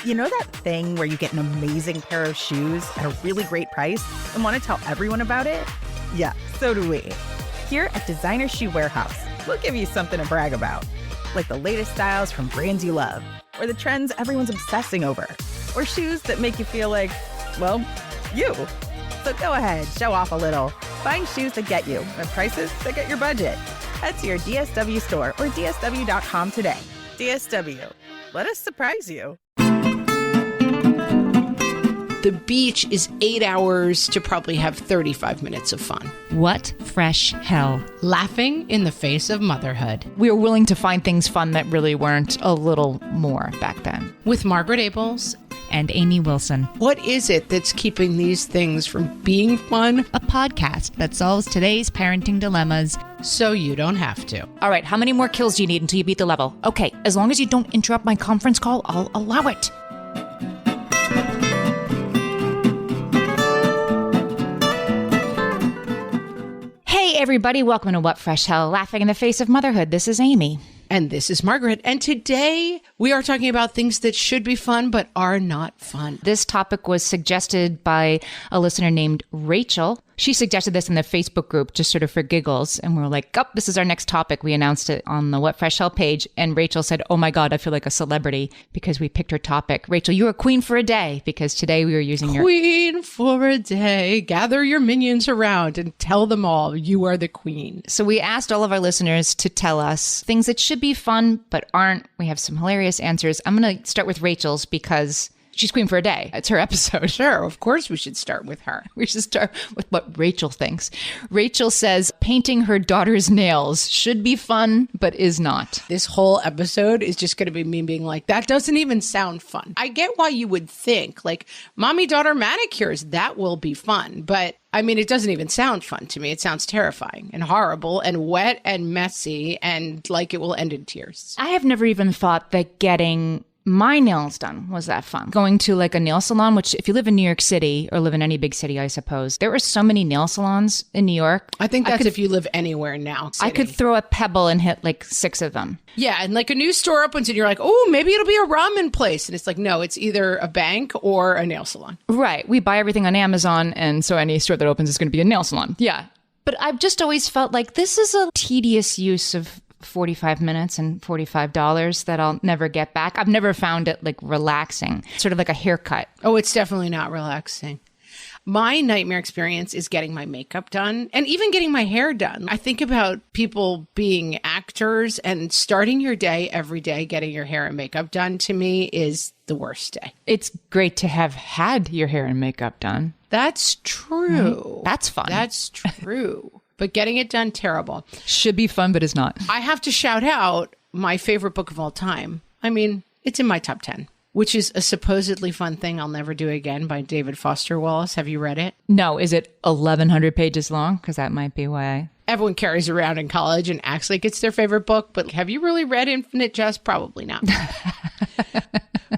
You know that thing where you get an amazing pair of shoes at a really great price and want to tell everyone about it? Yeah, so do we. Here at Designer Shoe Warehouse, we'll give you something to brag about, like the latest styles from brands you love, or the trends everyone's obsessing over, or shoes that make you feel like, well, you. So go ahead, show off a little. Find shoes that get you at prices that get your budget. Head to your DSW store or dsw.com today. DSW, let us surprise you. The beach is 8 hours to probably have 35 minutes of fun. What fresh hell? Laughing in the face of motherhood. We were willing to find things fun that really weren't a little more back then. With Margaret Abels and Amy Wilson. What is it that's keeping these things from being fun? A podcast that solves today's parenting dilemmas so you don't have to. All right, how many more kills do you need until you beat the level? Okay, as long as you don't interrupt my conference call, I'll allow it. Hey everybody, welcome to What Fresh Hell, Laughing in the Face of Motherhood. This is Amy. And this is Margaret. And today we are talking about things that should be fun but are not fun. This topic was suggested by a listener named Rachel. She suggested this in the Facebook group just sort of for giggles. And we were like, oh, this is our next topic. We announced it on the What Fresh Hell page. And Rachel said, oh my God, I feel like a celebrity because we picked her topic. Rachel, you are queen for a day because today we were using your... Queen for a day. Gather your minions around and tell them all you are the queen. So we asked all of our listeners to tell us things that should be fun but aren't. We have some hilarious answers. I'm going to start with Rachel's because she's queen for a day. It's her episode. Sure, of course we should start with her. We should start with what Rachel thinks. Rachel says painting her daughter's nails should be fun but is not. This whole episode is just going to be me being like, that doesn't even sound fun. I get why you would think like mommy-daughter manicures, that will be fun. But I mean, it doesn't even sound fun to me. It sounds terrifying and horrible and wet and messy and like it will end in tears. I have never even thought that getting my nails done was that fun. Going to like a nail salon, which if you live in New York City or live in any big city, I suppose, there are so many nail salons in New York. I think that's if you live anywhere now. I could throw a pebble and hit like 6 of them. Yeah, and like a new store opens and you're like, oh, maybe it'll be a ramen place. And it's like, no, it's either a bank or a nail salon. Right. We buy everything on Amazon. And so any store that opens is going to be a nail salon. Yeah. But I've just always felt like this is a tedious use of 45 minutes and $45 that I'll never get back. I've never found it like relaxing, sort of like a haircut. Oh, it's definitely not relaxing. My nightmare experience is getting my makeup done and even getting my hair done. I think about people being actors and starting your day every day, getting your hair and makeup done to me is the worst day. It's great to have had your hair and makeup done. That's true. Right? That's fun. That's true. But getting it done, terrible. Should be fun, but is not. I have to shout out my favorite book of all time. I mean, it's in my top 10, which is A Supposedly Fun Thing I'll Never Do Again by David Foster Wallace. Have you read it? No. Is it 1,100 pages long? Because that might be why. Everyone carries around in college and acts like it's their favorite book. But have you really read Infinite Jest? Probably not.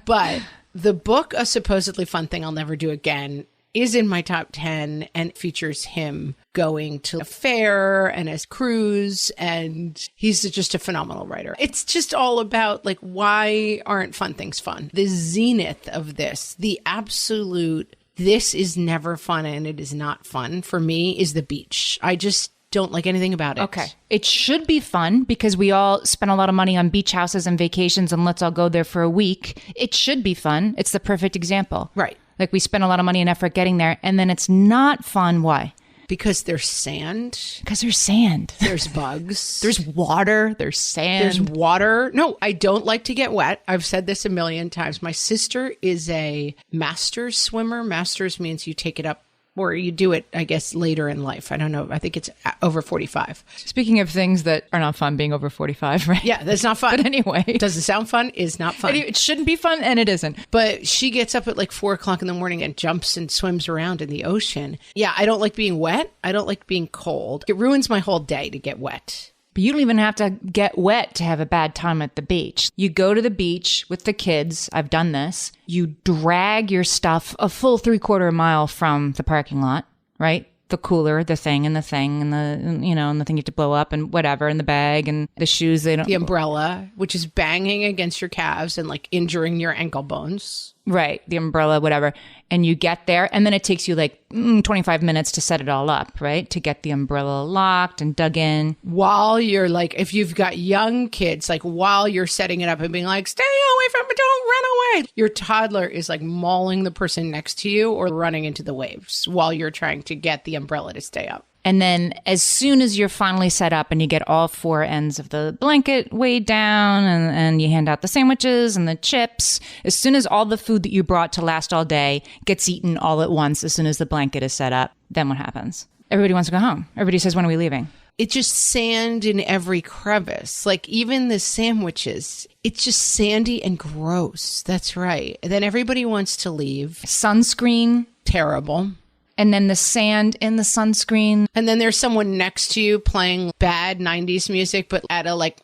But the book A Supposedly Fun Thing I'll Never Do Again is in my top 10 and features him going to a fair and a cruise, and he's just a phenomenal writer. It's just all about like, why aren't fun things fun? The zenith of this, the absolute, this is never fun and it is not fun for me is the beach. I just don't like anything about it. Okay. It should be fun because we all spend a lot of money on beach houses and vacations and let's all go there for a week. It should be fun. It's the perfect example. Right. Like we spend a lot of money and effort getting there and then it's not fun. Why? Because there's sand. Because there's sand. There's bugs. There's water. There's sand. There's water. No, I don't like to get wet. I've said this a million times. My sister is a masters swimmer. Masters means you take it up or you do it, I guess, later in life. I don't know. I think it's over 45. Speaking of things that are not fun being over 45, right? Yeah, that's not fun. But anyway. Doesn't sound fun, is not fun. It shouldn't be fun, and it isn't. But she gets up at like 4 o'clock in the morning and jumps and swims around in the ocean. Yeah, I don't like being wet. I don't like being cold. It ruins my whole day to get wet. But you don't even have to get wet to have a bad time at the beach. You go to the beach with the kids. I've done this. You drag your stuff a full 3/4 mile from the parking lot, right? the cooler, the thing and the thing and the, you know, and the thing you have to blow up and whatever, and the bag and the shoes. They don't. The umbrella, which is banging against your calves and like injuring your ankle bones. Right. The umbrella, whatever. And you get there, and then it takes you like 25 minutes to set it all up, right? To get the umbrella locked and dug in. While you're like, if you've got young kids, like while you're setting it up and being like, stay away from it, don't run away. Your toddler is like mauling the person next to you or running into the waves while you're trying to get the umbrella to stay up. And then as soon as you're finally set up and you get all four ends of the blanket weighed down and you hand out the sandwiches and the chips, as soon as all the food that you brought to last all day gets eaten all at once, as soon as the blanket is set up, then what happens? Everybody wants to go home. Everybody says, when are we leaving? It's just sand in every crevice. Like even the sandwiches, it's just sandy and gross. That's right. And then everybody wants to leave. Sunscreen. Terrible. And then the sand in the sunscreen. And then there's someone next to you playing bad 90s music, but at a like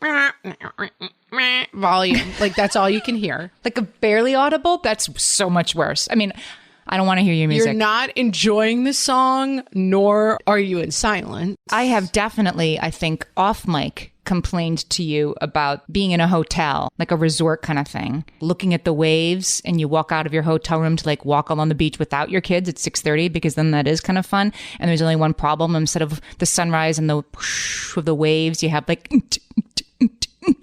volume. Like that's all you can hear. Like a barely audible? That's so much worse. I mean, I don't want to hear your music. You're not enjoying the song, nor are you in silence. I have definitely, I think, off mic complained to you about being in a hotel, like a resort kind of thing, looking at the waves, and you walk out of your hotel room to like walk along the beach without your kids at 6:30, because then that is kind of fun. And there's only one problem. Instead of the sunrise and the whoosh of the waves, you have like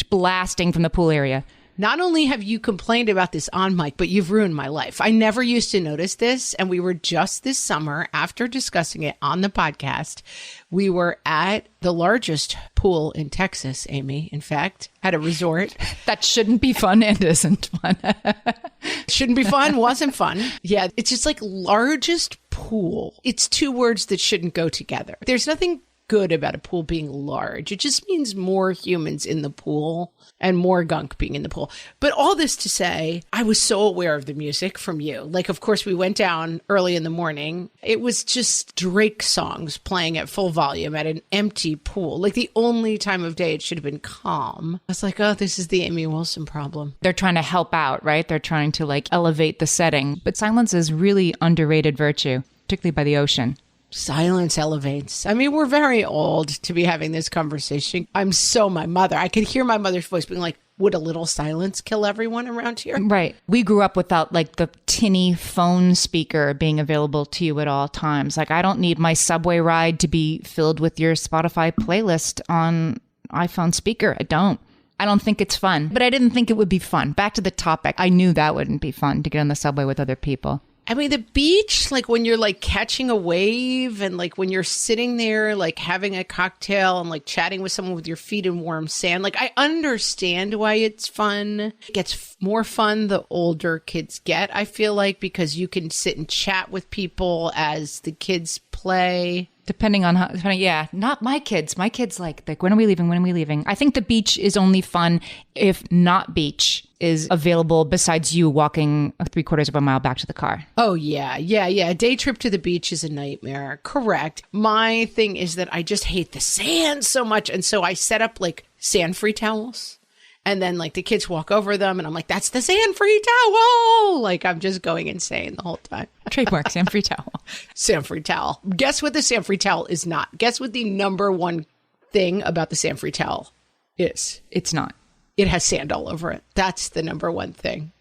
blasting from the pool area. Not only have you complained about this on mic, but you've ruined my life. I never used to notice this. And we were just this summer, after discussing it on the podcast, we were at the largest pool in Texas, Amy, in fact, at a resort. That shouldn't be fun and isn't fun. Shouldn't be fun, wasn't fun. Yeah, it's just like largest pool. It's two words that shouldn't go together. There's nothing good about a pool being large. It just means more humans in the pool and more gunk being in the pool. But all this to say, I was so aware of the music from you. Like, of course, we went down early in the morning. It was just Drake songs playing at full volume at an empty pool. Like the only time of day it should have been calm. I was like, oh, this is the Amy Wilson problem. They're trying to help out, right? They're trying to like elevate the setting. But silence is really underrated virtue, particularly by the ocean. Silence elevates. I mean, we're very old to be having this conversation. I'm so my mother. I could hear my mother's voice being like, would a little silence kill everyone around here? Right. We grew up without like the tinny phone speaker being available to you at all times. Like, I don't need my subway ride to be filled with your Spotify playlist on iPhone speaker. I don't think it's fun, but I didn't think it would be fun. Back to the topic. I knew that wouldn't be fun to get on the subway with other people. I mean, the beach, like when you're like catching a wave and like when you're sitting there, like having a cocktail and like chatting with someone with your feet in warm sand, like I understand why it's fun. It gets more fun the older kids get, I feel like, because you can sit and chat with people as the kids play. Depending on how, yeah, not my kids. My kids like, when are we leaving? When are we leaving? I think the beach is only fun if not beach is available besides you walking 3/4 of a mile back to the car. Oh, yeah. A day trip to the beach is a nightmare. Correct. My thing is that I just hate the sand so much. And so I set up like sand-free towels. And then like the kids walk over them and I'm like, that's the sand-free towel. Like I'm just going insane the whole time. Trademark, sand-free towel. Sand-free towel. Guess what the sand-free towel is not? Guess what the number one thing about the sand-free towel is? It's not. It has sand all over it. That's the number one thing.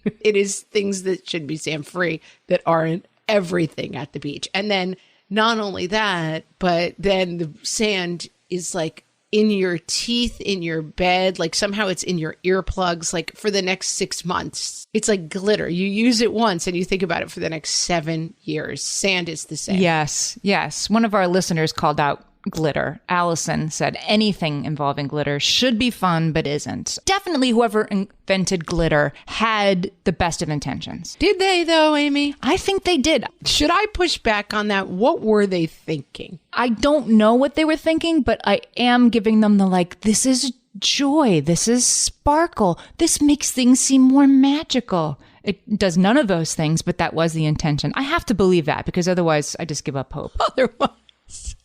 It is things that should be sand-free that aren't everything at the beach. And then not only that, but then the sand is like in your teeth, in your bed, like somehow it's in your earplugs, like for the next 6 months. It's like glitter. You use it once and you think about it for the next 7 years. Sand is the same. Yes. One of our listeners called out glitter. Allison said anything involving glitter should be fun, but isn't. Definitely whoever invented glitter had the best of intentions. Did they though, Amy? I think they did. Should I push back on that? What were they thinking? I don't know what they were thinking, but I am giving them the like, this is joy. This is sparkle. This makes things seem more magical. It does none of those things, but that was the intention. I have to believe that because otherwise I just give up hope. Otherwise,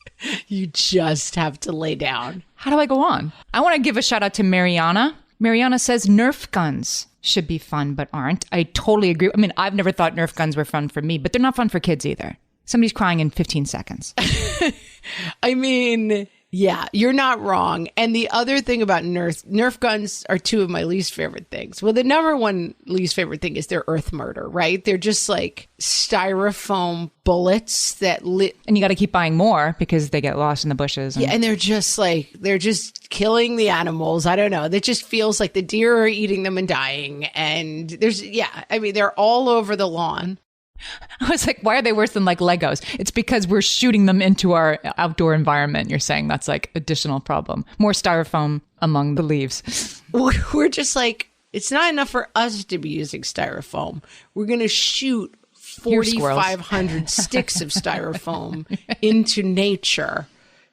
you just have to lay down. How do I go on? I want to give a shout out to Mariana. Mariana says Nerf guns should be fun, but aren't. I totally agree. I mean, I've never thought Nerf guns were fun for me, but they're not fun for kids either. Somebody's crying in 15 seconds. I mean, yeah, you're not wrong. And the other thing about Nerf guns are two of my least favorite things. Well, the number one least favorite thing is their earth murder, right? They're just like styrofoam bullets that And you got to keep buying more because they get lost in the bushes. yeah, and they're just killing the animals. I don't know. It just feels like the deer are eating them and dying. And they're all over the lawn. I was like, why are they worse than like Legos? It's because we're shooting them into our outdoor environment. You're saying that's like additional problem. More styrofoam among the leaves. We're just like, it's not enough for us to be using styrofoam. We're going to shoot 4,500 sticks of styrofoam into nature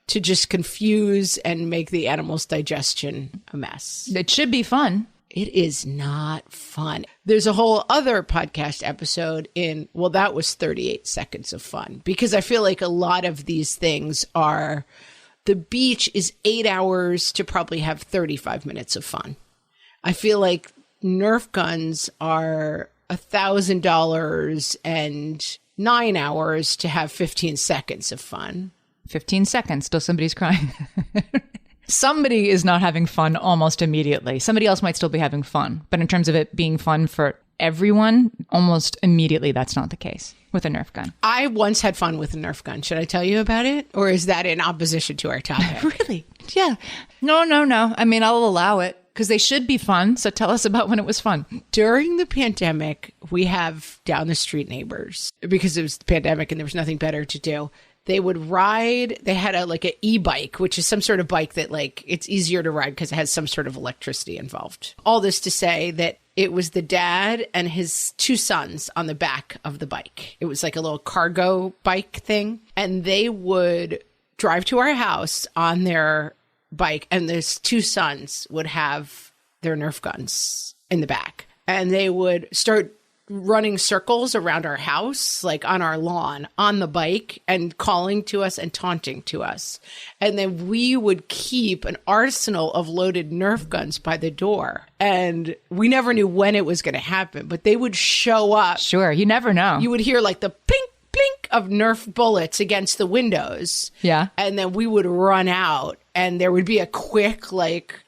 to just confuse and make the animal's digestion a mess. It should be fun. It is not fun. There's a whole other podcast episode that was 38 seconds of fun, because I feel like a lot of these things are, the beach is 8 hours to probably have 35 minutes of fun. I feel like Nerf guns are $1,000 and 9 hours to have 15 seconds of fun. 15 seconds, still somebody's crying. Somebody is not having fun almost immediately. Somebody else might still be having fun. But in terms of it being fun for everyone, almost immediately that's not the case with a Nerf gun. I once had fun with a Nerf gun. Should I tell you about it? Or is that in opposition to our topic? Really? Yeah. No. I mean, I'll allow it because they should be fun. So tell us about when it was fun. During the pandemic, we have down the street neighbors, because it was the pandemic and there was nothing better to do. They would ride, they had an e-bike, which is some sort of bike that it's easier to ride because it has some sort of electricity involved. All this to say that it was the dad and his two sons on the back of the bike. It was like a little cargo bike thing. And they would drive to our house on their bike, and those two sons would have their Nerf guns in the back. And they would start running circles around our house, like on our lawn, on the bike, and calling to us and taunting to us. And then we would keep an arsenal of loaded Nerf guns by the door. And we never knew when it was going to happen, but they would show up. Sure, you never know. You would hear like the plink, plink of Nerf bullets against the windows. Yeah. And then we would run out, and there would be a quick,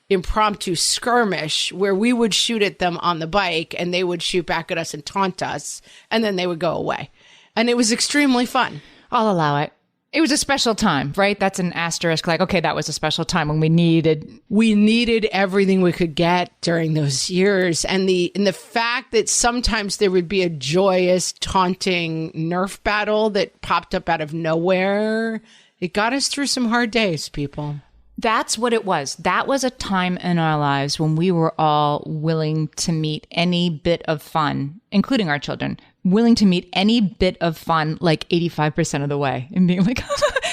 impromptu skirmish where we would shoot at them on the bike and they would shoot back at us and taunt us, and then they would go away. And it was extremely fun. I'll allow it. It was a special time, right? That's an asterisk. Okay, that was a special time when we needed everything we could get during those years. And the fact that sometimes there would be a joyous, taunting Nerf battle that popped up out of nowhere. It got us through some hard days, people. That's what it was. That was a time in our lives when we were all willing to meet any bit of fun, including our children, willing to meet any bit of fun 85% of the way, and being like,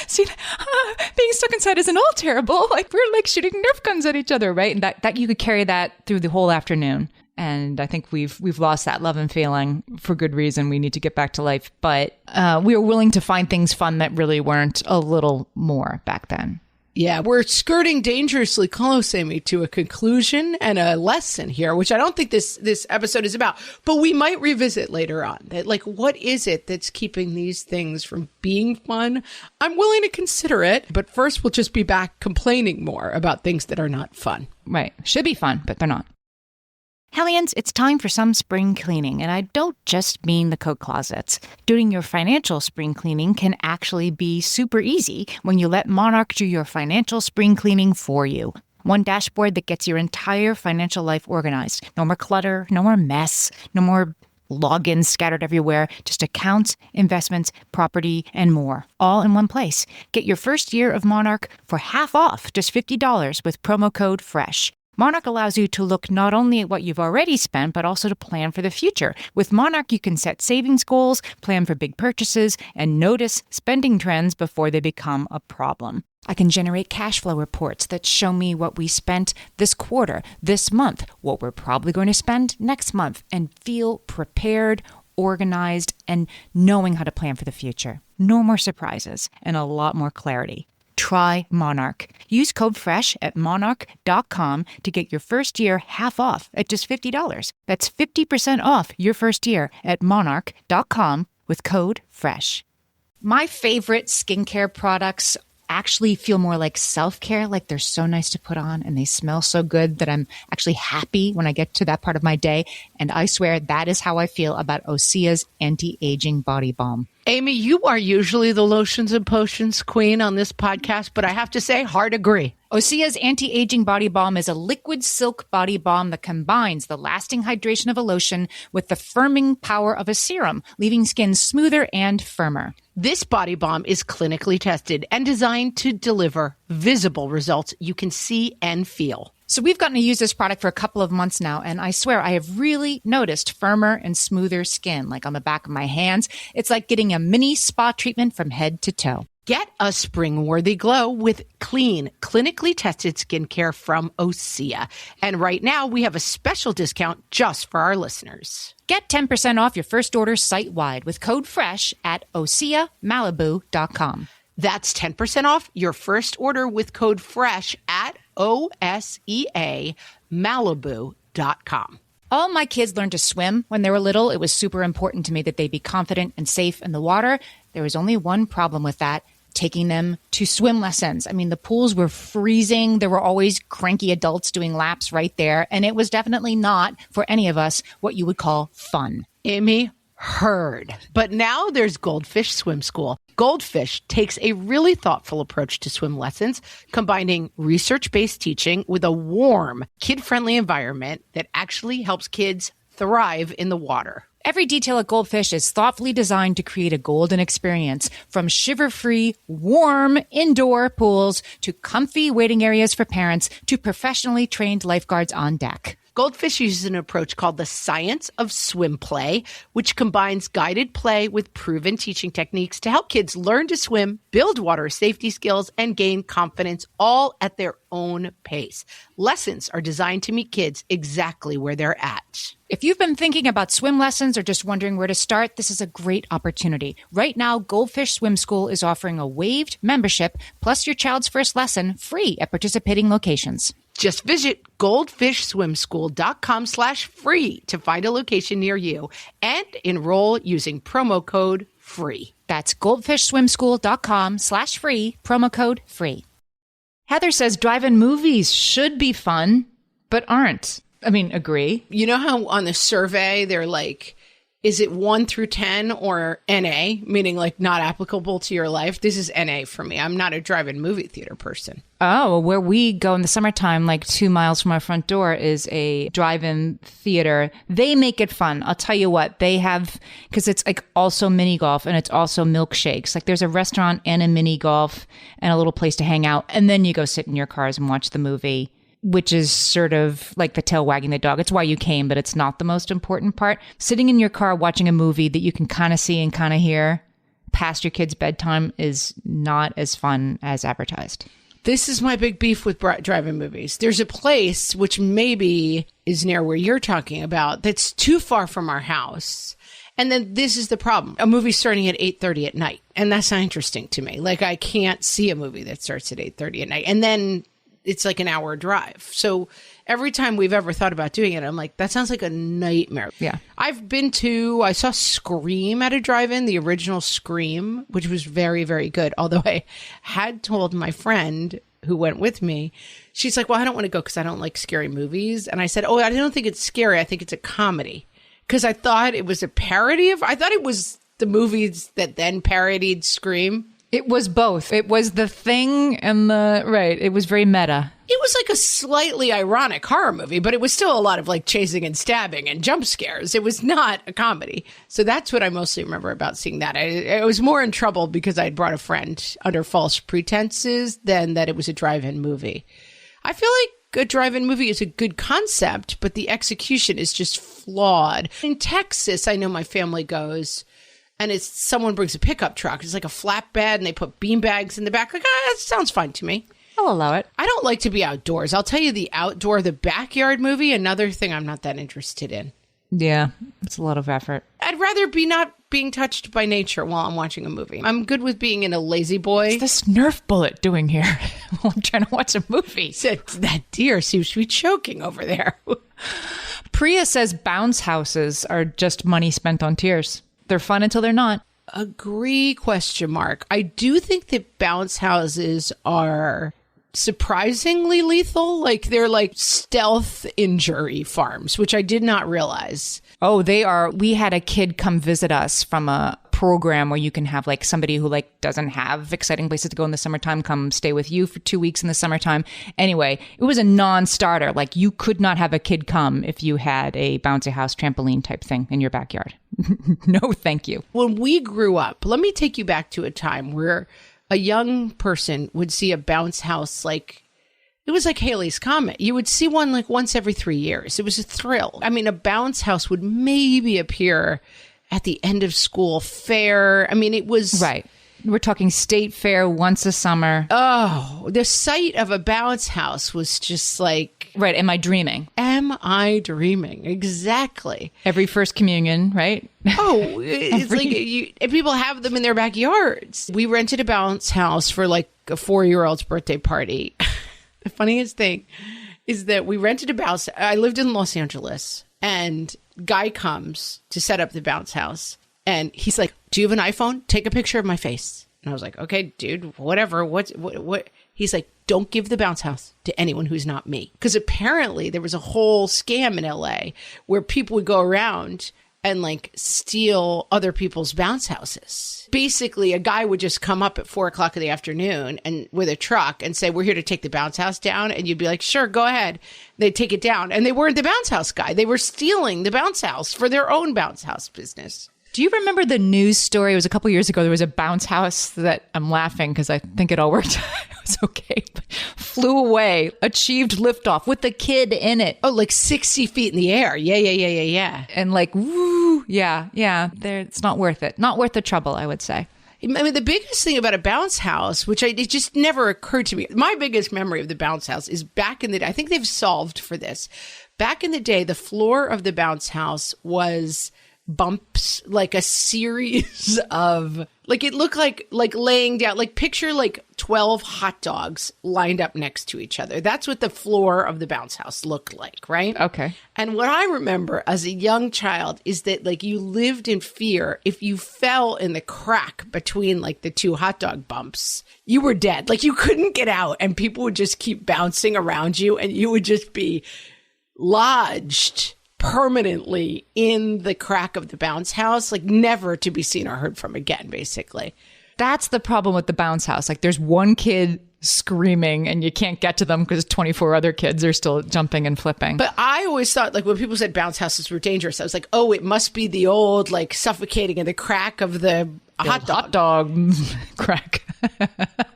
see, being stuck inside isn't all terrible. We're shooting Nerf guns at each other, right? And that you could carry that through the whole afternoon. And I think we've lost that love and feeling for good reason. We need to get back to life. But we were willing to find things fun that really weren't a little more back then. Yeah, we're skirting dangerously close, Amy, to a conclusion and a lesson here, which I don't think this episode is about, but we might revisit later on. That, what is it that's keeping these things from being fun? I'm willing to consider it, but first we'll just be back complaining more about things that are not fun. Right. Should be fun, but they're not. Hellions, it's time for some spring cleaning, and I don't just mean the coat closets. Doing your financial spring cleaning can actually be super easy when you let Monarch do your financial spring cleaning for you. One dashboard that gets your entire financial life organized. No more clutter, no more mess, no more logins scattered everywhere, just accounts, investments, property, and more, all in one place. Get your first year of Monarch for half off, just $50 with promo code FRESH. Monarch allows you to look not only at what you've already spent, but also to plan for the future. With Monarch, you can set savings goals, plan for big purchases, and notice spending trends before they become a problem. I can generate cash flow reports that show me what we spent this quarter, this month, what we're probably going to spend next month, and feel prepared, organized, and knowing how to plan for the future. No more surprises and a lot more clarity. Try Monarch. Use code FRESH at monarch.com to get your first year half off at just $50. That's 50% off your first year at monarch.com with code FRESH. My favorite skincare products actually feel more like self-care, like they're so nice to put on and they smell so good that I'm actually happy when I get to that part of my day. And I swear that is how I feel about Osea's anti-aging body balm. Amy, you are usually the lotions and potions queen on this podcast, but I have to say, hard agree. Osea's anti-aging body balm is a liquid silk body balm that combines the lasting hydration of a lotion with the firming power of a serum, leaving skin smoother and firmer. This body balm is clinically tested and designed to deliver visible results you can see and feel. So we've gotten to use this product for a couple of months now, and I swear I have really noticed firmer and smoother skin, like on the back of my hands. It's like getting a mini spa treatment from head to toe. Get a spring-worthy glow with clean, clinically tested skincare from Osea. And right now, we have a special discount just for our listeners. Get 10% off your first order site-wide with code FRESH at OseaMalibu.com. That's 10% off your first order with code FRESH at OSEAMalibu.com. All my kids learned to swim when they were little. It was super important to me that they be confident and safe in the water. There was only one problem with that: taking them to swim lessons. I mean, the pools were freezing. There were always cranky adults doing laps right there. And it was definitely not, for any of us, what you would call fun. Amy, heard. But now there's Goldfish Swim School. Goldfish takes a really thoughtful approach to swim lessons, combining research-based teaching with a warm, kid-friendly environment that actually helps kids thrive in the water. Every detail at Goldfish is thoughtfully designed to create a golden experience, from shiver-free, warm indoor pools to comfy waiting areas for parents to professionally trained lifeguards on deck. Goldfish uses an approach called the science of swim play, which combines guided play with proven teaching techniques to help kids learn to swim, build water safety skills, and gain confidence, all at their own pace. Lessons are designed to meet kids exactly where they're at. If you've been thinking about swim lessons or just wondering where to start, this is a great opportunity. Right now, Goldfish Swim School is offering a waived membership plus your child's first lesson free at participating locations. Just visit goldfishswimschool.com/free to find a location near you and enroll using promo code FREE. That's goldfishswimschool.com/free, promo code FREE. Heather says drive-in movies should be fun, but aren't. I mean, agree. You know how on the survey they're like, is it 1 through 10 or NA, meaning like not applicable to your life? This is NA for me. I'm not a drive-in movie theater person. Oh, where we go in the summertime, like 2 miles from our front door, is a drive-in theater. They make it fun. I'll tell you what, they have, because it's like also mini golf and it's also milkshakes. Like there's a restaurant and a mini golf and a little place to hang out. And then you go sit in your cars and watch the movie, which is sort of like the tail wagging the dog. It's why you came, but it's not the most important part. Sitting in your car watching a movie that you can kind of see and kind of hear past your kid's bedtime is not as fun as advertised. This is my big beef with drive-in movies. There's a place, which maybe is near where you're talking about, that's too far from our house. And then this is the problem. A movie's starting at 8:30 at night. And that's not interesting to me. Like, I can't see a movie that starts at 8:30 at night. And then it's like an hour drive. So every time we've ever thought about doing it, I'm like, that sounds like a nightmare. Yeah. I saw Scream at a drive-in, the original Scream, which was very, very good. Although I had told my friend who went with me, she's like, well, I don't want to go because I don't like scary movies. And I said, oh, I don't think it's scary. I think it's a comedy. Because I thought it was a parody I thought it was the movies that then parodied Scream. It was both. It was the Thing and right. It was very meta. It was like a slightly ironic horror movie, but it was still a lot of like chasing and stabbing and jump scares. It was not a comedy. So that's what I mostly remember about seeing that. I was more in trouble because I'd brought a friend under false pretenses than that it was a drive-in movie. I feel like a drive-in movie is a good concept, but the execution is just flawed. In Texas, I know my family goes, and it's someone brings a pickup truck. It's like a flatbed, and they put beanbags in the back. Like, that sounds fine to me. I'll allow it. I don't like to be outdoors. I'll tell you, the backyard movie, another thing I'm not that interested in. Yeah, it's a lot of effort. I'd rather be not being touched by nature while I'm watching a movie. I'm good with being in a lazy boy. What's this Nerf bullet doing here while I'm trying to watch a movie? That deer seems to be choking over there. Priya says bounce houses are just money spent on tears. They're fun until they're not. agree, question mark. I do think that bounce houses are surprisingly lethal. Like they're like stealth injury farms, which I did not realize. Oh, they are. We had a kid come visit us from a program where you can have like somebody who like doesn't have exciting places to go in the summertime come stay with you for 2 weeks in the summertime. Anyway, it was a non-starter. Like you could not have a kid come if you had a bouncy house trampoline type thing in your backyard. No, thank you. When we grew up, let me take you back to a time where a young person would see a bounce house like it was like Halley's Comet. You would see one like once every 3 years. It was a thrill. I mean, a bounce house would maybe appear at the end of school fair. I mean, it was... Right. We're talking state fair once a summer. Oh, the sight of a bounce house was just like... Right. Am I dreaming? Am I dreaming? Exactly. Every first communion, right? Oh, it's like people have them in their backyards. We rented a bounce house for like a 4-year-old's birthday party. The funniest thing is that we rented a bounce. I lived in Los Angeles, and guy comes to set up the bounce house, and he's like, "Do you have an iPhone? Take a picture of my face." And I was like, "Okay, dude, whatever." What? He's like, "Don't give the bounce house to anyone who's not me," because apparently there was a whole scam in LA where people would go around and like steal other people's bounce houses. Basically, a guy would just come up at 4:00 in the afternoon and with a truck and say, "We're here to take the bounce house down." And you'd be like, "Sure, go ahead." They'd take it down. And they weren't the bounce house guy. They were stealing the bounce house for their own bounce house business. Do you remember the news story? It was a couple years ago. There was a bounce house that I'm laughing because I think it all worked. It was okay. But flew away, achieved liftoff with the kid in it. Oh, like 60 feet in the air. Yeah. And like, woo, yeah. It's not worth it. Not worth the trouble, I would say. I mean, the biggest thing about a bounce house, which it just never occurred to me. My biggest memory of the bounce house is back in the day. I think they've solved for this. Back in the day, the floor of the bounce house was bumps, like a series of, like it looked like laying down, like picture like 12 hot dogs lined up next to each other. That's what the floor of the bounce house looked like, right? Okay. And what I remember as a young child is that like you lived in fear. If you fell in the crack between like the two hot dog bumps, you were dead. Like you couldn't get out, and people would just keep bouncing around you, and you would just be lodged permanently in the crack of the bounce house, like never to be seen or heard from again, basically. That's the problem with the bounce house. Like there's one kid screaming and you can't get to them because 24 other kids are still jumping and flipping. But I always thought, like when people said bounce houses were dangerous, I was like, oh, it must be the old like suffocating in the crack of the hot dog crack.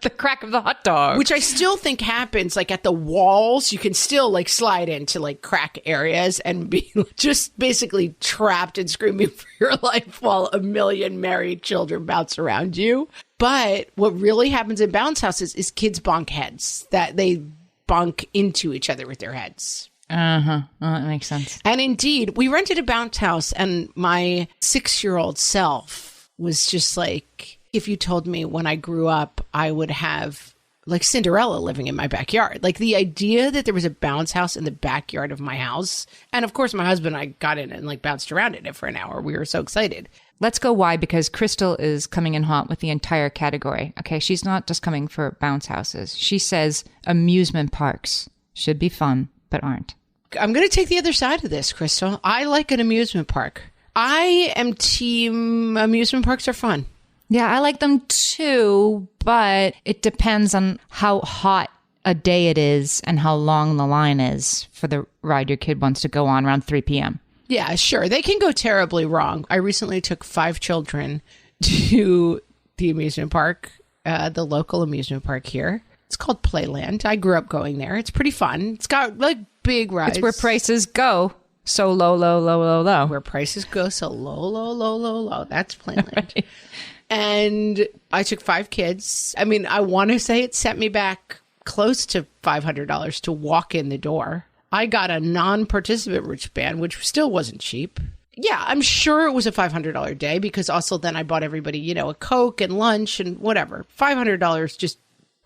The crack of the hot dog. Which I still think happens like at the walls. You can still like slide into like crack areas and be just basically trapped and screaming for your life while a million married children bounce around you. But what really happens in bounce houses is kids bonk heads, that they bonk into each other with their heads. Uh-huh. Well, that makes sense. And indeed, we rented a bounce house, and my 6-year-old self was just like, if you told me when I grew up, I would have like Cinderella living in my backyard. Like the idea that there was a bounce house in the backyard of my house. And of course, my husband and I got in and like bounced around in it for an hour. We were so excited. Let's go why, because Crystal is coming in hot with the entire category. Okay, she's not just coming for bounce houses. She says amusement parks should be fun, but aren't. I'm going to take the other side of this, Crystal. I like an amusement park. I am team amusement parks are fun. Yeah, I like them too, but it depends on how hot a day it is and how long the line is for the ride your kid wants to go on around 3 p.m. Yeah, sure. They can go terribly wrong. I recently took 5 children to the amusement park, the local amusement park here. It's called Playland. I grew up going there. It's pretty fun. It's got like big rides. It's where prices go so low, low, low, low, low. Where prices go so low, low, low, low, low. That's Playland. Right. And I took 5 kids. I mean, I want to say it set me back close to $500 to walk in the door. I got a non-participant wristband, which still wasn't cheap. Yeah, I'm sure it was a $500 day because also then I bought everybody, you know, a Coke and lunch and whatever. $500 just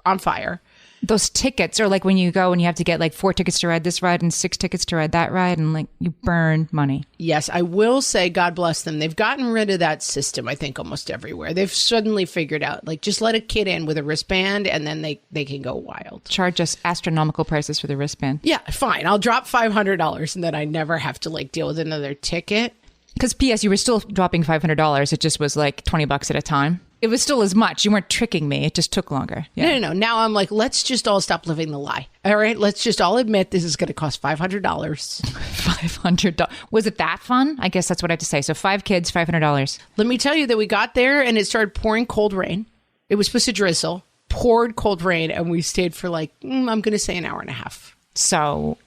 on fire. Those tickets are like when you go and you have to get like 4 tickets to ride this ride and 6 tickets to ride that ride, and like you burn money. Yes, I will say God bless them. They've gotten rid of that system, I think, almost everywhere. They've suddenly figured out, like, just let a kid in with a wristband and then they can go wild. Charge us astronomical prices for the wristband. Yeah, fine. I'll drop $500 and then I never have to like deal with another ticket. Because P.S., you were still dropping $500. It just was like $20 at a time. It was still as much. You weren't tricking me. It just took longer. Yeah. No. Now I'm like, let's just all stop living the lie. All right, let's just all admit this is going to cost $500. $500. Was it that fun? I guess that's what I have to say. So 5 kids, $500. Let me tell you that we got there and it started pouring cold rain. It was supposed to drizzle, poured cold rain, and we stayed for like, I'm going to say an hour and a half. So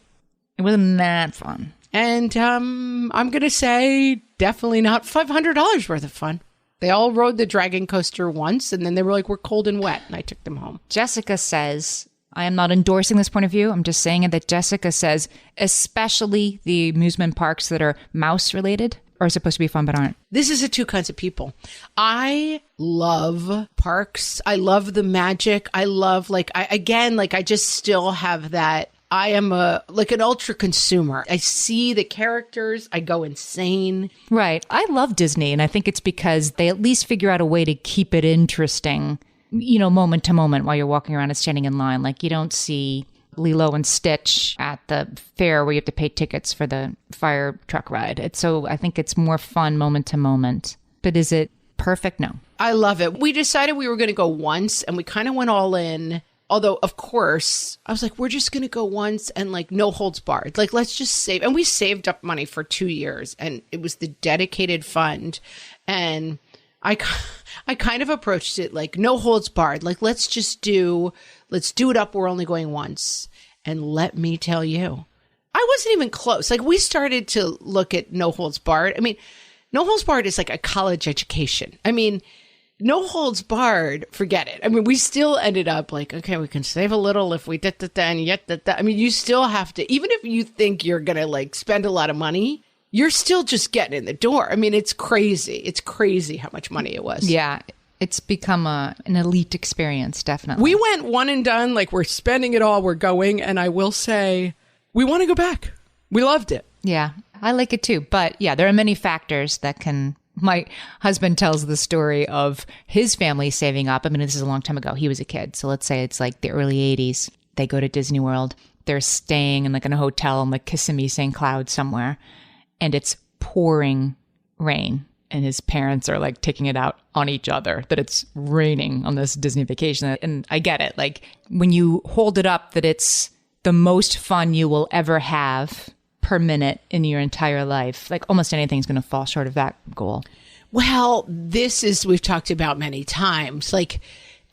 it wasn't that fun. And I'm going to say definitely not $500 worth of fun. They all rode the dragon coaster once, and then they were like, we're cold and wet, and I took them home. Jessica says, I am not endorsing this point of view. I'm just saying it that Jessica says, especially the amusement parks that are mouse related are supposed to be fun but aren't. This is the two kinds of people. I love parks. I love the magic. I love, I just still have that. I am an ultra consumer. I see the characters. I go insane. Right. I love Disney, and I think it's because they at least figure out a way to keep it interesting, moment to moment while you're walking around and standing in line. Like you don't see Lilo and Stitch at the fair where you have to pay tickets for the fire truck ride. So I think it's more fun moment to moment. But is it perfect? No. I love it. We decided we were going to go once, and we kind of went all in. Although, of course, I was like, we're just going to go once and like no holds barred. Like, let's just save. And we saved up money for 2 years, and it was the dedicated fund. And I kind of approached it like no holds barred. Like, let's do it up. We're only going once. And let me tell you, I wasn't even close. Like, we started to look at no holds barred. I mean, no holds barred is like a college education. I mean, no holds barred, forget it. I mean, we still ended up like, okay, we can save a little if we did that and yet that. I mean, you still have to, even if you think you're going to like spend a lot of money, you're still just getting in the door. I mean, it's crazy. It's crazy how much money it was. Yeah. It's become an elite experience, definitely. We went one and done, like we're spending it all, we're going. And I will say, we want to go back. We loved it. Yeah, I like it too. But yeah, there are many factors that can... My husband tells the story of his family saving up. I mean, this is a long time ago. He was a kid. So let's say it's like the early 80s. They go to Disney World. They're staying in like in a hotel in like Kissimmee, St. Cloud somewhere. And it's pouring rain. And his parents are like taking it out on each other that it's raining on this Disney vacation. And I get it. Like when you hold it up that it's the most fun you will ever have per minute in your entire life, like almost anything's going to fall short of that goal. Well, this is, we've talked about many times, like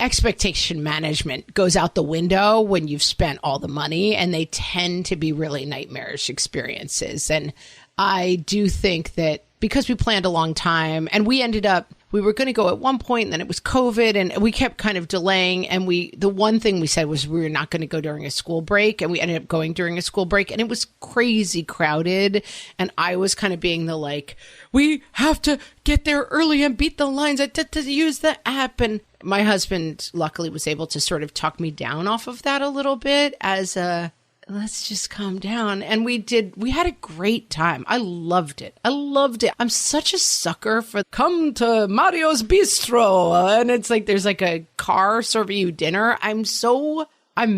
expectation management goes out the window when you've spent all the money, and they tend to be really nightmarish experiences. And I do think that because we planned a long time and we were going to go at one point and then it was COVID and we kept kind of delaying. And the one thing we said was we were not going to go during a school break, and we ended up going during a school break, and it was crazy crowded. And I was kind of being the like, we have to get there early and beat the lines to use the app. And my husband luckily was able to sort of talk me down off of that a little bit as let's just calm down. And we had a great time. I loved it. I'm such a sucker for come to Mario's Bistro. And it's like, there's like a car serving you dinner. I'm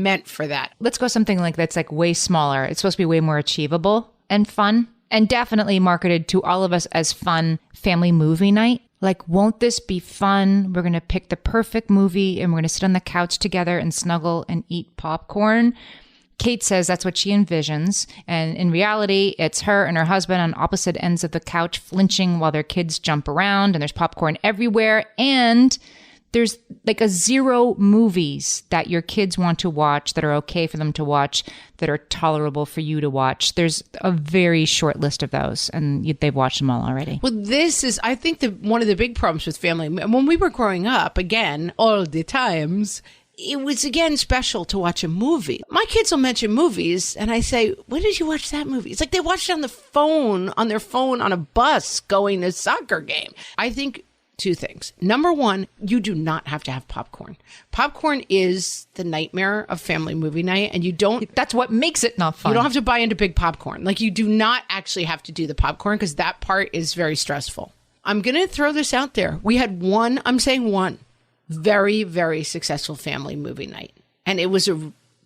meant for that. Let's go something like that's like way smaller. It's supposed to be way more achievable and fun, and definitely marketed to all of us as fun family movie night. Like, won't this be fun? We're going to pick the perfect movie and we're going to sit on the couch together and snuggle and eat popcorn. Kate says that's what she envisions. And in reality, it's her and her husband on opposite ends of the couch flinching while their kids jump around, and there's popcorn everywhere. And there's like a 0 movies that your kids want to watch that are okay for them to watch, that are tolerable for you to watch. There's a very short list of those, and they've watched them all already. Well, this is, I think, one of the big problems with family. When we were growing up, again, all the times, it was, again, special to watch a movie. My kids will mention movies, and I say, when did you watch that movie? It's like they watched it on their phone on a bus going to a soccer game. I think two things. Number one, you do not have to have popcorn. Popcorn is the nightmare of family movie night, and That's what makes it not fun. You don't have to buy into big popcorn. Like, you do not actually have to do the popcorn because that part is very stressful. I'm going to throw this out there. We had one very, very successful family movie night. And it was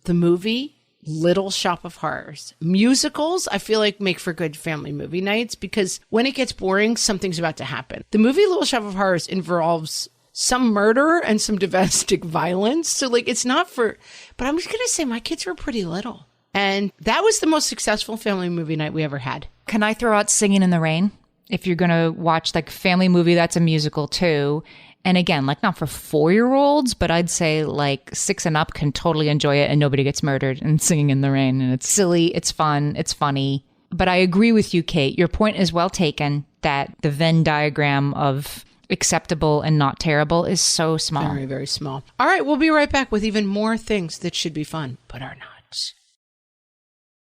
the movie Little Shop of Horrors. Musicals, I feel like, make for good family movie nights because when it gets boring, something's about to happen. The movie Little Shop of Horrors involves some murder and some domestic violence. So, like, it's not for... But I'm just going to say my kids were pretty little. And that was the most successful family movie night we ever had. Can I throw out Singing in the Rain? If you're going to watch, like, family movie that's a musical, too. And again, like, not for 4-year-olds, but I'd say like 6 and up can totally enjoy it and nobody gets murdered and Singing in the Rain. And it's silly, it's fun, it's funny. But I agree with you, Kate. Your point is well taken that the Venn diagram of acceptable and not terrible is so small. Very, very small. All right, we'll be right back with even more things that should be fun, but are not.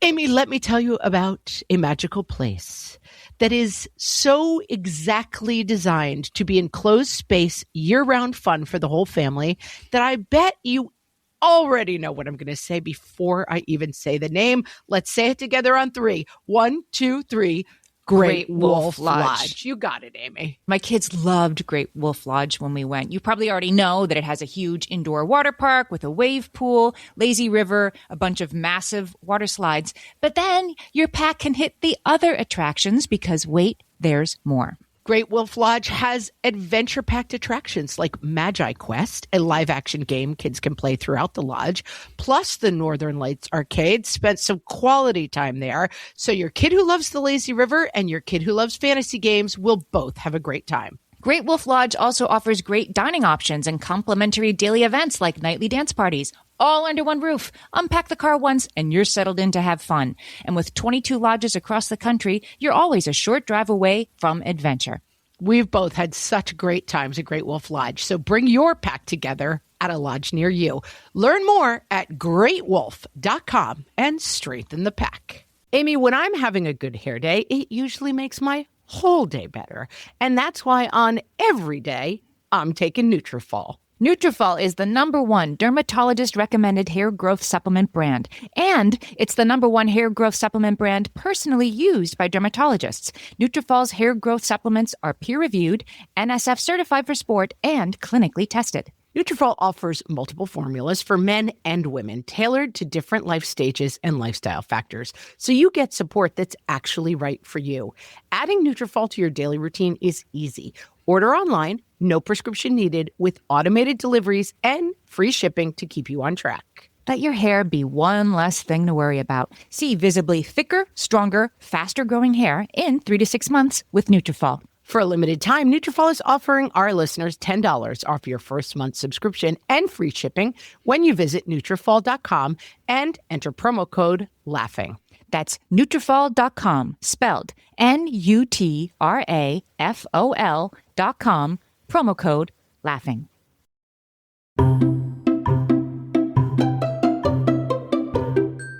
Amy, let me tell you about a magical place that is so exactly designed to be enclosed space, year-round fun for the whole family that I bet you already know what I'm going to say before I even say the name. Let's say it together on 3. 1, 2, 3. Great Wolf Lodge. You got it, Amy. My kids loved Great Wolf Lodge when we went. You probably already know that it has a huge indoor water park with a wave pool, lazy river, a bunch of massive water slides. But then your pack can hit the other attractions because, wait, there's more. Great Wolf Lodge has adventure-packed attractions like Magi Quest, a live-action game kids can play throughout the lodge, plus the Northern Lights Arcade. Spent some quality time there, so your kid who loves the lazy river and your kid who loves fantasy games will both have a great time. Great Wolf Lodge also offers great dining options and complimentary daily events like nightly dance parties, all under one roof. Unpack the car once and you're settled in to have fun. And with 22 lodges across the country, you're always a short drive away from adventure. We've both had such great times at Great Wolf Lodge, so bring your pack together at a lodge near you. Learn more at greatwolf.com and strengthen the pack. Amy, when I'm having a good hair day, it usually makes my whole day better. And that's why on every day, I'm taking Nutrafol. Nutrafol is the #1 dermatologist-recommended hair growth supplement brand. And it's the #1 hair growth supplement brand personally used by dermatologists. Nutrafol's hair growth supplements are peer-reviewed, NSF certified for sport, and clinically tested. Nutrafol offers multiple formulas for men and women tailored to different life stages and lifestyle factors, so you get support that's actually right for you. Adding Nutrafol to your daily routine is easy. Order online, no prescription needed, with automated deliveries and free shipping to keep you on track. Let your hair be one less thing to worry about. See visibly thicker, stronger, faster-growing hair in 3 to 6 months with Nutrafol. For a limited time, Nutrafol is offering our listeners $10 off your first month subscription and free shipping when you visit Nutrafol.com and enter promo code LAUGHING. That's Nutrafol.com, spelled Nutrafol.com, promo code LAUGHING.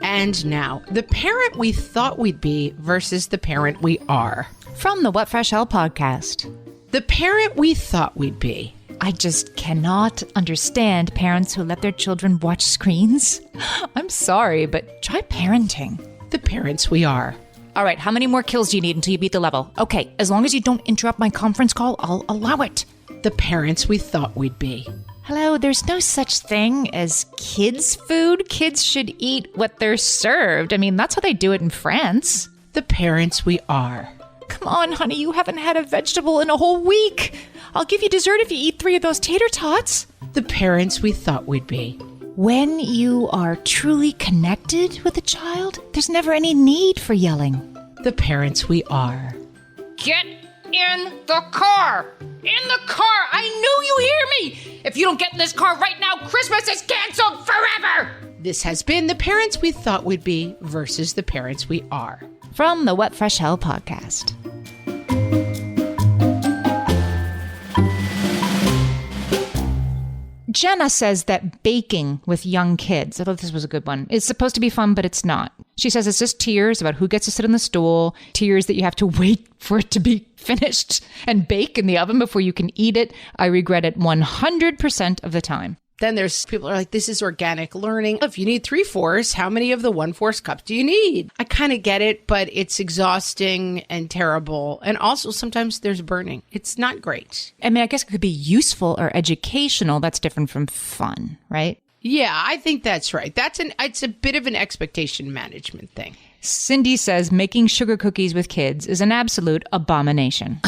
And now, the parent we thought we'd be versus the parent we are. From the What Fresh Hell podcast. The parent we thought we'd be. I just cannot understand parents who let their children watch screens. I'm sorry, but try parenting. The parents we are. All right, how many more kills do you need until you beat the level? Okay, as long as you don't interrupt my conference call, I'll allow it. The parents we thought we'd be. Hello, there's no such thing as kids' food. Kids should eat what they're served. I mean, that's how they do it in France. The parents we are. Come on, honey, you haven't had a vegetable in a whole week. I'll give you dessert if you eat 3 of those tater tots. The parents we thought we'd be. When you are truly connected with a child, there's never any need for yelling. The parents we are. Get in the car! In the car! I knew you hear me! If you don't get in this car right now, Christmas is canceled forever! This has been the parents we thought we'd be versus the parents we are. From the What Fresh Hell podcast. Jenna says that baking with young kids, I thought this was a good one, is supposed to be fun, but it's not. She says it's just tears about who gets to sit on the stool, tears that you have to wait for it to be finished and bake in the oven before you can eat it. I regret it 100% of the time. Then there's people are like, this is organic learning. If you need 3/4, how many of the 1/4 cups do you need? I kind of get it, but it's exhausting and terrible. And also sometimes there's burning. It's not great. I mean, I guess it could be useful or educational. That's different from fun, right? Yeah, I think that's right. It's a bit of an expectation management thing. Cindy says making sugar cookies with kids is an absolute abomination.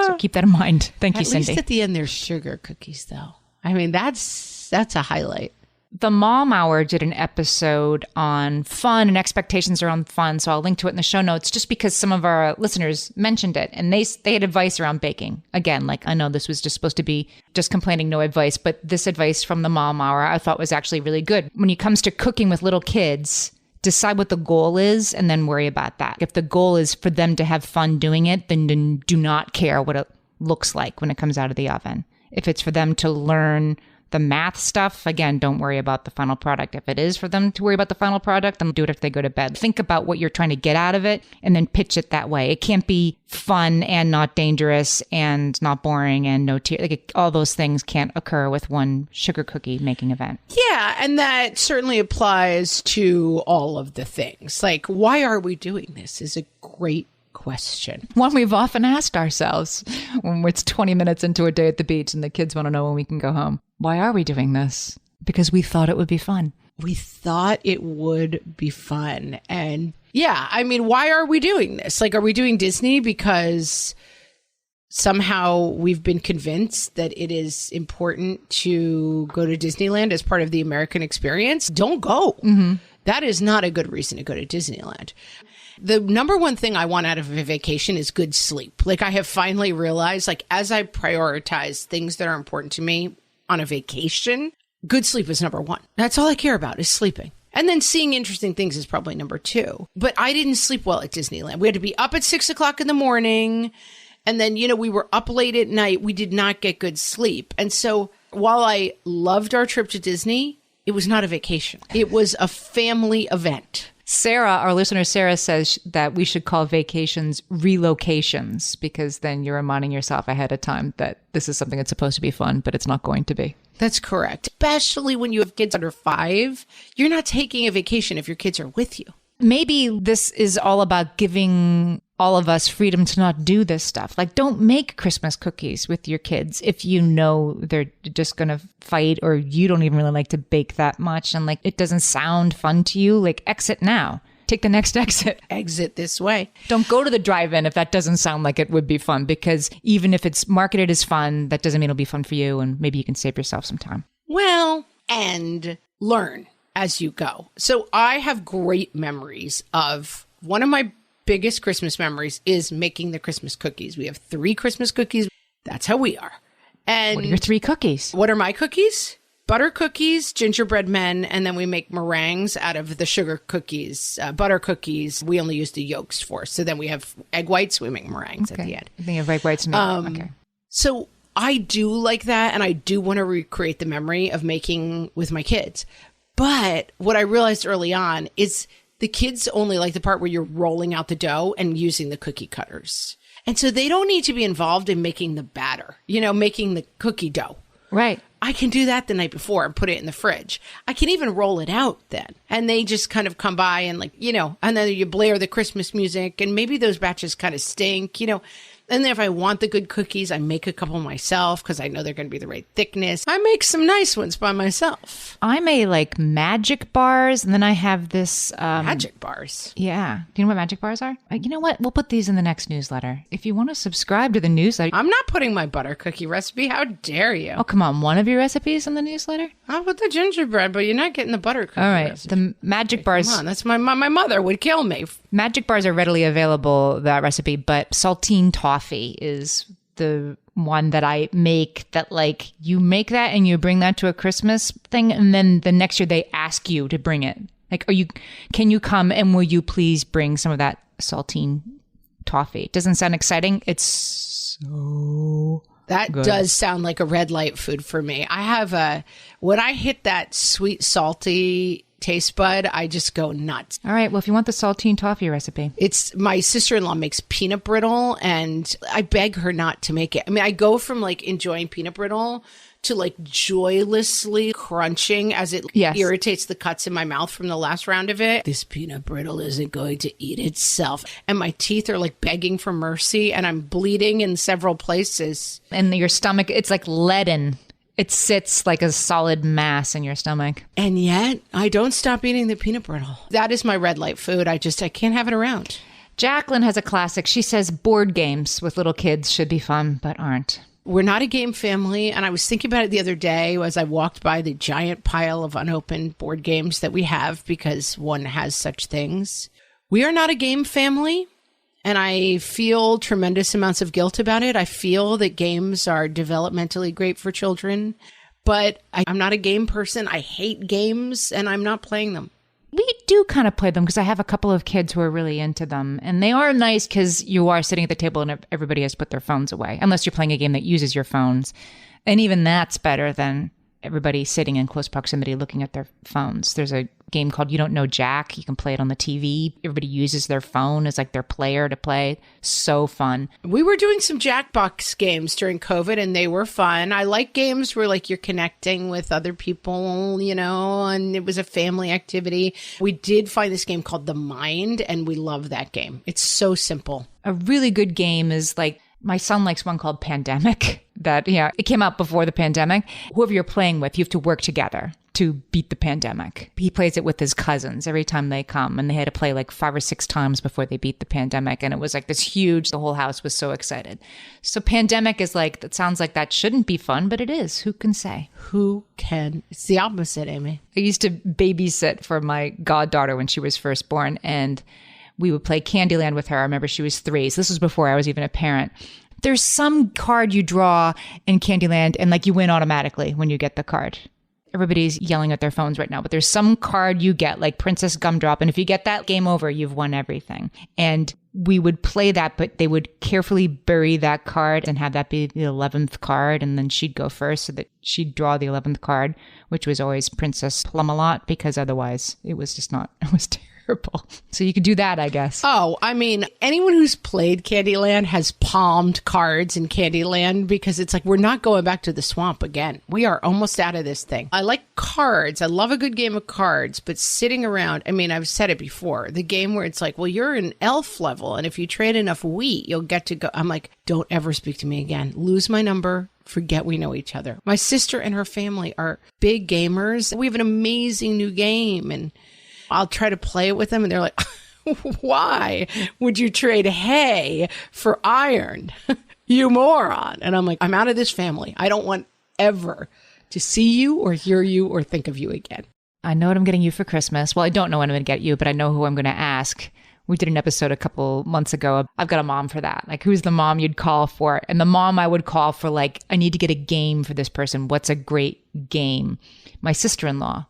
So keep that in mind. Thank you, Cindy. At least at the end, there's sugar cookies, though. I mean, that's a highlight. The Mom Hour did an episode on fun and expectations around fun. So I'll link to it in the show notes just because some of our listeners mentioned it and they had advice around baking. Again, like I know this was just supposed to be just complaining, no advice, but this advice from the Mom Hour I thought was actually really good. When it comes to cooking with little kids, decide what the goal is and then worry about that. If the goal is for them to have fun doing it, then do not care what it looks like when it comes out of the oven. If it's for them to learn the math stuff, again, don't worry about the final product. If it is for them to worry about the final product, then do it if they go to bed. Think about what you're trying to get out of it and then pitch it that way. It can't be fun and not dangerous and not boring and no tears. Like all those things can't occur with one sugar cookie making event. Yeah, and that certainly applies to all of the things. Like, why are we doing this is a great question. One we've often asked ourselves when it's 20 minutes into a day at the beach and the kids want to know when we can go home. Why are we doing this? Because we thought it would be fun. We thought it would be fun. And yeah, I mean, why are we doing this? Like, are we doing Disney because somehow we've been convinced that it is important to go to Disneyland as part of the American experience? Don't go. Mm-hmm. That is not a good reason to go to Disneyland. The number one thing I want out of a vacation is good sleep. Like I have finally realized, like as I prioritize things that are important to me on a vacation, good sleep is number one. That's all I care about is sleeping. And then seeing interesting things is probably number two. But I didn't sleep well at Disneyland. We had to be up at 6 o'clock in the morning. And then, we were up late at night. We did not get good sleep. And so while I loved our trip to Disney, it was not a vacation. It was a family event. Sarah, our listener Sarah, says that we should call vacations relocations because then you're reminding yourself ahead of time that this is something that's supposed to be fun, but it's not going to be. That's correct. Especially when you have kids under 5, you're not taking a vacation if your kids are with you. Maybe this is all about giving all of us freedom to not do this stuff. Like, don't make Christmas cookies with your kids if you know they're just going to fight or you don't even really like to bake that much and like it doesn't sound fun to you. Like, exit now. Take the next exit. Exit this way. Don't go to the drive-in if that doesn't sound like it would be fun, because even if it's marketed as fun, that doesn't mean it'll be fun for you, and maybe you can save yourself some time. Well, and learn as you go. So I have great memories of one of my biggest Christmas memories is making the Christmas cookies. We have 3 Christmas cookies. That's how we are. And what are your 3 cookies? What are my cookies? Butter cookies, gingerbread men, and then we make meringues out of the sugar cookies. Butter cookies, we only use the yolks for. So then we have egg whites, we make meringues at the end. I think of egg whites. Okay. So I do like that, and I do want to recreate the memory of making with my kids. But what I realized early on is the kids only like the part where you're rolling out the dough and using the cookie cutters. And so they don't need to be involved in making the batter, making the cookie dough. Right. I can do that the night before and put it in the fridge. I can even roll it out then. And they just kind of come by and and then you blare the Christmas music and maybe those batches kind of stink, And then if I want the good cookies, I make a couple myself because I know they're going to be the right thickness. I make some nice ones by myself. I make magic bars, and then I have this... magic bars? Yeah. Do you know what magic bars are? You know what? We'll put these in the next newsletter. If you want to subscribe to the newsletter... I'm not putting my butter cookie recipe. How dare you? Oh, come on. One of your recipes in the newsletter? I'll put the gingerbread, but you're not getting the butter cookie All right. recipe. The magic bars... Come on. That's my mother would kill me. Magic bars are readily available, that recipe, but saltine toffee is the one that I make that you make that and you bring that to a Christmas thing. And then the next year they ask you to bring it. Can you come and will you please bring some of that saltine toffee? Doesn't sound exciting. It's so That good. Does sound like a red light food for me. When I hit that sweet, salty taste bud, I just go nuts. All right. Well, if you want the saltine toffee recipe. It's my sister-in-law makes peanut brittle, and I beg her not to make it. I mean, I go from like enjoying peanut brittle to like joylessly crunching as it irritates the cuts in my mouth from the last round of it. This peanut brittle isn't going to eat itself. And my teeth are like begging for mercy, and I'm bleeding in several places. And your stomach, it's like leaden. It sits like a solid mass in your stomach. And yet, I don't stop eating the peanut brittle. That is my red light food. I can't have it around. Jacqueline has a classic. She says board games with little kids should be fun, but aren't. We're not a game family. And I was thinking about it the other day as I walked by the giant pile of unopened board games that we have, because one has such things. We are not a game family. And I feel tremendous amounts of guilt about it. I feel that games are developmentally great for children, but I'm not a game person. I hate games, and I'm not playing them. We do kind of play them because I have a couple of kids who are really into them. And they are nice because you are sitting at the table and everybody has put their phones away, unless you're playing a game that uses your phones. And even that's better than everybody sitting in close proximity looking at their phones. There's a game called You Don't Know Jack. You can play it on the TV. Everybody uses their phone as like their player to play. So fun. We were doing some Jackbox games during COVID, and they were fun. I like games where like you're connecting with other people, you know, and it was a family activity. We did find this game called The Mind, and we love that game. It's so simple. A really good game is like, my son likes one called Pandemic. That, it came out before the pandemic. Whoever you're playing with, you have to work together to beat the pandemic. He plays it with his cousins every time they come, and they had to play like 5 or 6 times before they beat the pandemic. And it was like this huge, the whole house was so excited. So Pandemic is like, that sounds like that shouldn't be fun, but it is. Who can say? Who can? It's the opposite, Amy. I used to babysit for my goddaughter when she was first born, and we would play Candyland with her. I remember she was 3. So this was before I was even a parent. There's some card you draw in Candyland and like you win automatically when you get the card. Everybody's yelling at their phones right now, but there's some card you get like Princess Gumdrop. And if you get that, game over, you've won everything. And we would play that, but they would carefully bury that card and have that be the 11th card. And then she'd go first so that she'd draw the 11th card, which was always Princess Plum-A-Lot, because otherwise it was just not, it was terrible. So you could do that, I guess. Oh, I mean, anyone who's played Candyland has palmed cards in Candyland, because it's like, we're not going back to the swamp again. We are almost out of this thing. I like cards. I love a good game of cards, but sitting around, I mean, I've said it before, the game where it's like, well, you're an elf level, and if you trade enough wheat, you'll get to go. I'm like, don't ever speak to me again. Lose my number. Forget we know each other. My sister and her family are big gamers. We have an amazing new game, and I'll try to play it with them, and they're like, why would you trade hay for iron? You moron. And I'm like, I'm out of this family. I don't want ever to see you or hear you or think of you again. I know what I'm getting you for Christmas. Well, I don't know what I'm going to get you, but I know who I'm going to ask. We did an episode a couple months ago. I've got a mom for that. Like, who's the mom you'd call for? And the mom I would call for, like, I need to get a game for this person. What's a great game? My sister-in-law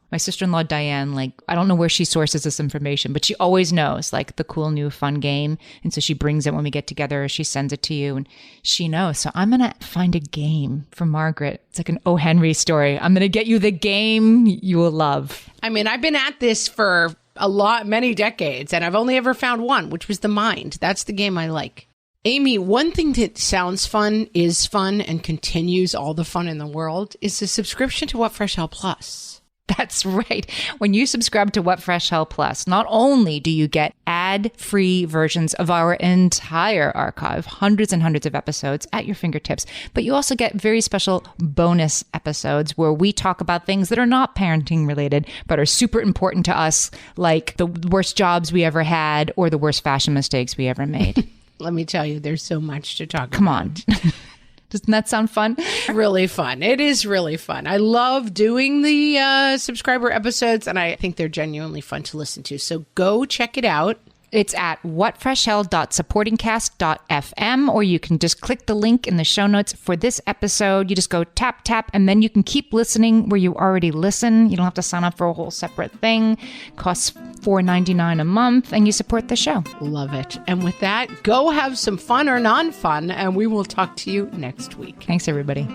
Diane, like, I don't know where she sources this information, but she always knows, like, the cool new fun game. And so she brings it when we get together. She sends it to you, and she knows. So I'm going to find a game for Margaret. It's like an O. Henry story. I'm going to get you the game you will love. I mean, I've been at this for many decades, and I've only ever found one, which was The Mind. That's the game I like. Amy, one thing that sounds fun, is fun, and continues all the fun in the world is the subscription to What Fresh Hell Plus. That's right. When you subscribe to What Fresh Hell Plus, not only do you get ad-free versions of our entire archive, hundreds and hundreds of episodes at your fingertips, but you also get very special bonus episodes where we talk about things that are not parenting related, but are super important to us, like the worst jobs we ever had or the worst fashion mistakes we ever made. Let me tell you, there's so much to talk about. Come on. Doesn't that sound fun? Really fun. It is really fun. I love doing the subscriber episodes, and I think they're genuinely fun to listen to. So go check it out. It's at whatfreshhell.supportingcast.fm, or you can just click the link in the show notes for this episode. You just go tap, tap, and then you can keep listening where you already listen. You don't have to sign up for a whole separate thing. Costs $4.99 a month, and you support the show. Love it. And with that, go have some fun or non-fun, and we will talk to you next week. Thanks, everybody.